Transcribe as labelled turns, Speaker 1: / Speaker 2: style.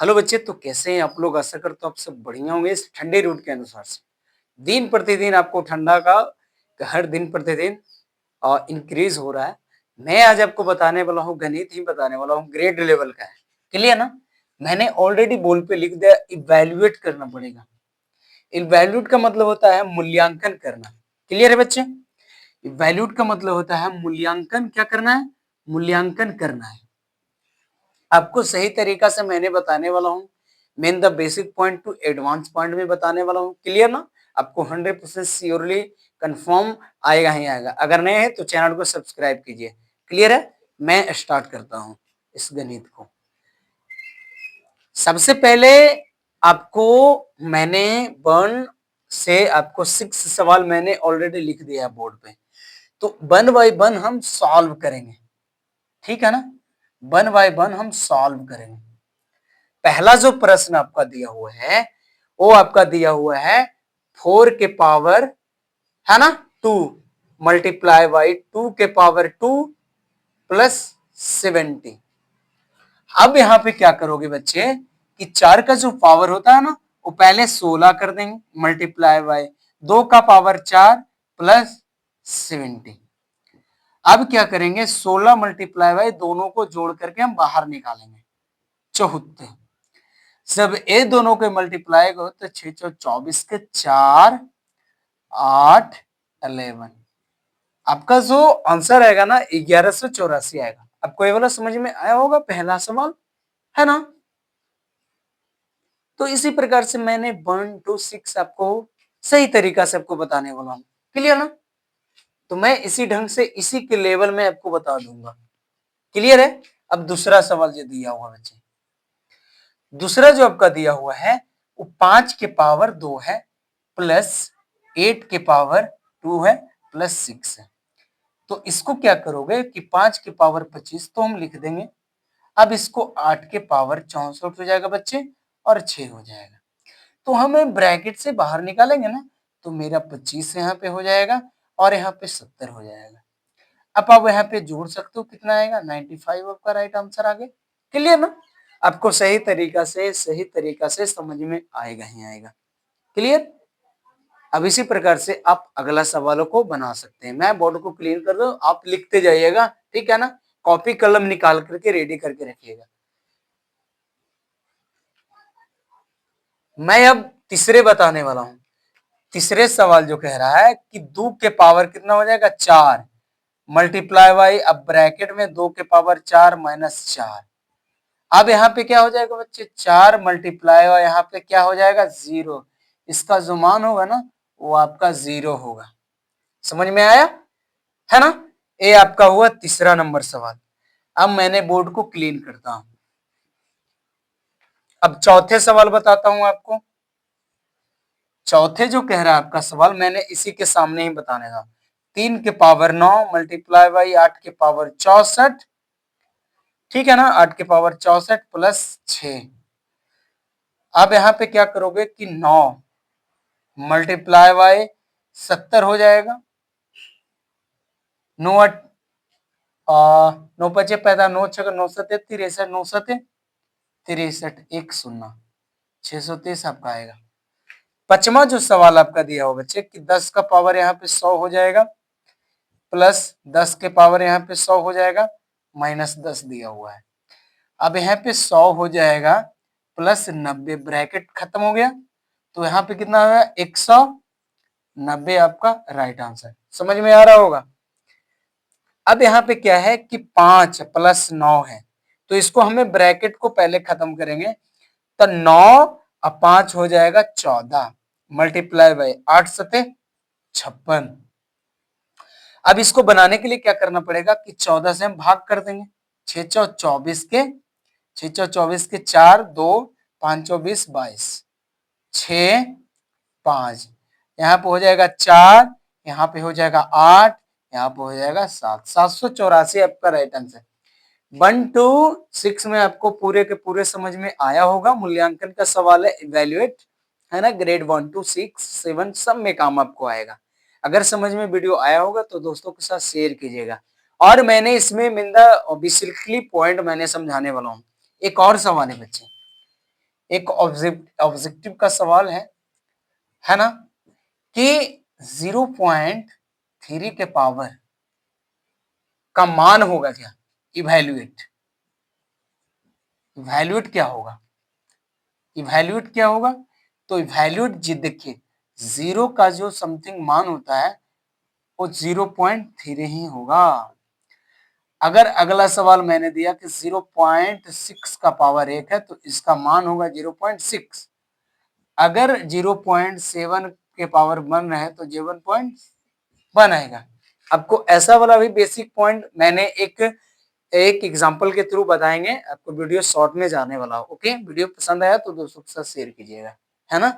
Speaker 1: Hello बच्चे, तो कैसे हैं आप लोग? आशा करता हूँ आप सब बढ़िया होंगे इस ठंडे रूट के अनुसार से। दिन प्रतिदिन आपको ठंडा का हर दिन प्रतिदिन इंक्रीज हो रहा है। मैं आज आपको बताने वाला हूँ, गणित ही बताने वाला हूँ, ग्रेड लेवल का है। क्लियर ना? मैंने ऑलरेडी बोर्ड पे लिख दिया, इवैल्यूएट करना पड़ेगा। इवैल्यूएट का मतलब होता है मूल्यांकन करना। क्लियर है बच्चे? इवैल्यूएट का मतलब होता है मूल्यांकन। क्या करना है? मूल्यांकन करना है। आपको सही तरीका से मैंने बताने वाला हूँ। Main the basic point two advance point में बताने वाला हूँ। क्लियर ना? आपको 100% श्योरली कंफर्म आएगा ही आएगा। अगर नए हैं तो चैनल को सब्सक्राइब कीजिए। क्लियर है? मैं स्टार्ट करता हूँ इस गणित को। सबसे पहले आपको मैंने वन से आपको 6 सवाल मैंने ऑलरेडी लिख दिया है बोर्ड पे। तो वन बाय वन हम सॉल्व करेंगे। ठीक है ना? वन बाय वन हम सॉल्व करेंगे। पहला जो प्रश्न आपका दिया हुआ है वो आपका दिया हुआ है 4 के पावर, है ना, 2 मल्टीप्लाई बाई 2 के पावर 2 प्लस 70। अब यहां पे क्या करोगे बच्चे कि 4 का जो पावर होता है ना वो पहले 16 कर देंगे, मल्टीप्लाई बाई 2 का पावर 4 प्लस 70। अब क्या करेंगे, 16 मल्टीप्लाई बाई दोनों को जोड़ करके हम बाहर निकालेंगे 74। जब ए दोनों के मल्टीप्लाई को तो 624 के 4 8 11। आपका जो आंसर आएगा ना 1184 आएगा। आपको ये वाला समझ में आया होगा पहला सवाल, है ना? तो इसी प्रकार से मैंने 1 to 6 आपको सही तरीका से आपको बताने वाला हूं। क्लियर ना? तो मैं इसी ढंग से इसी के लेवल में आपको बता दूंगा। क्लियर है? अब दूसरा सवाल जो दिया हुआ बच्चे, दूसरा जो आपका दिया हुआ है वो 5 के पावर 2 है प्लस 8 के पावर 2 है प्लस 6 है। तो इसको क्या करोगे कि 5 के पावर 25 तो हम लिख देंगे। अब इसको 8 के पावर 64 हो जाएगा बच्चे और 6 हो जाएगा। तो हमें ब्रैकेट से बाहर निकालेंगे ना तो मेरा 25 यहाँ पे हो जाएगा और यहाँ पे 70 हो जाएगा। अब आप यहाँ पे जोड़ सकते हो, कितना आएगा 95। आपका राइट आंसर आ गया। क्लियर ना? आपको सही तरीका से समझ में आएगा ही आएगा। क्लियर? अब इसी प्रकार से आप अगला सवालों को बना सकते हैं। मैं बोर्ड को क्लीन कर दूं, आप लिखते जाइएगा। ठीक है ना? कॉपी कलम निकाल करके रेडी करके रखिएगा। मैं अब तीसरे बताने वाला हूं। तीसरे सवाल जो कह रहा है कि 2 के पावर कितना हो जाएगा 4 मल्टीप्लाई बाई, अब ब्रैकेट में 2 के पावर 4 माइनस 4। अब यहाँ पे क्या हो जाएगा बच्चे 4 मल्टीप्लाई और यहाँ पे क्या हो जाएगा 0। इसका जो मान होगा ना वो आपका 0 होगा। समझ में आया, है ना? ये आपका हुआ तीसरा नंबर सवाल। अब मैंने बोर्ड को क्लीन करता हूं। अब चौथे सवाल बताता हूं आपको। चौथे जो कह रहा है आपका सवाल, मैंने इसी के सामने ही बताने था। 3 के पावर 9 मल्टीप्लाई बाई 8 के पावर 64। ठीक है ना? 8 के पावर 64 प्लस 6। अब यहाँ पे क्या करोगे कि 9 मल्टीप्लाई बाई 70 हो जाएगा। 9 9 पचे पैदा 9 छक 9 सते 63 9 सते 63 1 0 630 आपका आएगा। पचवा जो सवाल आपका दिया हो बच्चे कि 10 का पावर यहाँ पे 100 हो जाएगा प्लस 10 के पावर यहाँ पे 100 हो जाएगा माइनस 10 दिया हुआ है। अब यहाँ पे 100 हो जाएगा प्लस 90, ब्रैकेट खत्म हो गया तो यहाँ पे कितना होगा 190। आपका राइट आंसर समझ में आ रहा होगा। अब यहाँ पे क्या है कि 5 प्लस 9 है तो इसको हमें ब्रैकेट को पहले खत्म करेंगे तो 9 और 5 हो जाएगा 14 मल्टीप्लाई बाई 8 सते 56। अब इसको बनाने के लिए क्या करना पड़ेगा कि 14 से हम भाग कर देंगे। 6 4 2 5 20 22 6 5 यहाँ पे हो जाएगा 4, यहाँ पे हो जाएगा 8, यहाँ पे हो जाएगा 7। 784 आपका राइट आंसर। 1 to 6 में आपको पूरे के पूरे समझ में आया होगा। मूल्यांकन का सवाल है, इवैल्यूएट, है ना? ग्रेड 1 to 6 7 सब में काम आपको आएगा। अगर समझ में वीडियो आया होगा तो दोस्तों के साथ शेयर कीजिएगा। और मैंने इसमें मिंदा बेसिकली पॉइंट मैंने समझाने वाला हूँ। एक और सवाल है बच्चे, एक ऑब्जेक्टिव का सवाल है ना, कि 0.3 के पावर का मान होगा क्या, इवैल्यूएट, इवैल्यूएट क्या होगा, इवैल्यूएट क्या होगा, तो इवैल्यूएट जी देखिए 0 का जो समथिंग मान होता है वो 0.3 ही होगा। अगर अगला सवाल मैंने दिया कि 0.6 का पावर 1 है तो इसका मान होगा 0.6, अगर 0.7 के पावर 1 है तो 0.1 आएगा। आपको ऐसा वाला भी बेसिक पॉइंट मैंने एक एग्जांपल के थ्रू बताएंगे, आपको वीडियो शॉर्ट में जाने वाला हो। ओके, वीडियो पसंद आया तो दोस्तों के साथ शेयर कीजिएगा, है ना।